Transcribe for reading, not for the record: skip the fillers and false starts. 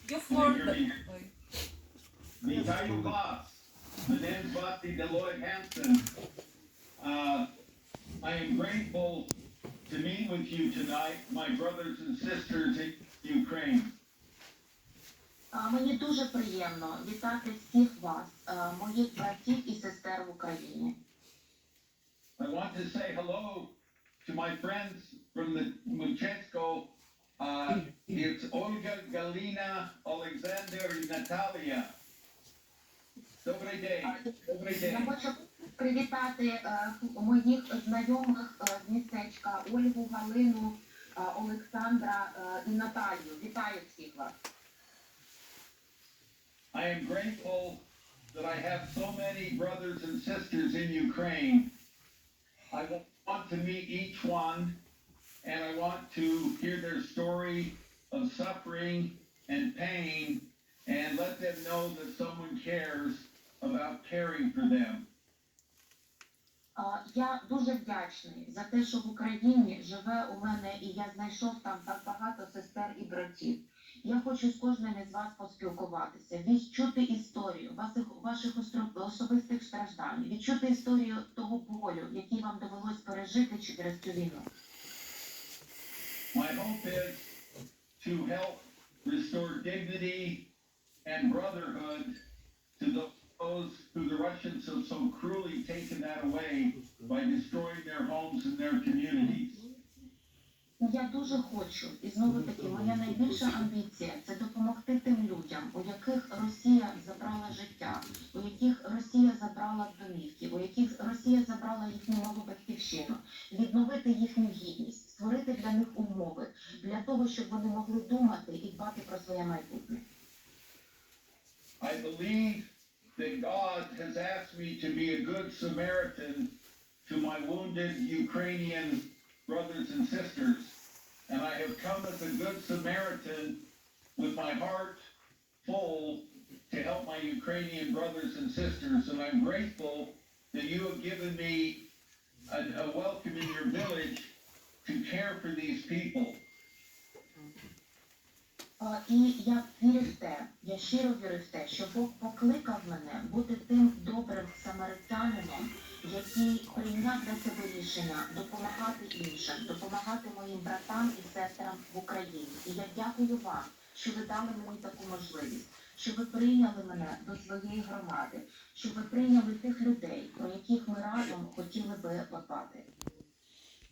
Your floor. Вітаю вас. Мене звати Дел Лой Хансен. I am grateful to meet with you tonight, my brothers and sisters in Ukraine. Мені дуже приємно вітати всіх вас, моїх братів і сестер в Україні. I want to say hello to my friends from the Mechensko. It's Olga, Galina, Alexander and Natalia. Добрий день. Добрий Я день. хочу привітати моїх знайомих з містечка Ольгу, Галину, Олександра і Наталію. Вітаю всіх вас. I am grateful that I have so many brothers and sisters in Ukraine. I want to meet each one, and I want to hear their story of suffering and pain, and let them know that someone cares about caring for them. Я дуже вдячний за те, що в Україні живе у мене, і я знайшов там так багато сестер і братів. Я хочу з кожним із вас поспілкуватися, відчути історію ваших особистих страждань, відчути історію того болю, який вам довелось пережити через цю війну. My hope is to help restore dignity and brotherhood to those who the Russians have so cruelly taken that away by destroying their homes and their communities. Я дуже хочу, і знову таки, моя найбільша амбіція – це допомогти тим людям, у яких Росія забрала життя, у яких Росія забрала домівки, у яких Росія забрала їхню нову батьківщину, відновити їхню гідність, створити для них умови, для того, щоб вони могли думати і дбати про своє майбутнє. I believe that God has asked me to be a good Samaritan to my wounded Ukrainian brothers and sisters. And I have come as a good Samaritan with my heart full to help my Ukrainian brothers and sisters. And I'm grateful that you have given me a welcome in your village to care for these people. І я вірю в те, я щиро вірю в те, що Бог покликав мене бути тим добрим самаритянином, який прийняв для себе рішення допомагати іншим, допомагати моїм братам і сестрам в Україні. І я дякую вам, що ви дали мені таку можливість, що ви прийняли мене до своєї громади, що ви прийняли тих людей, про яких ми разом хотіли би подбати.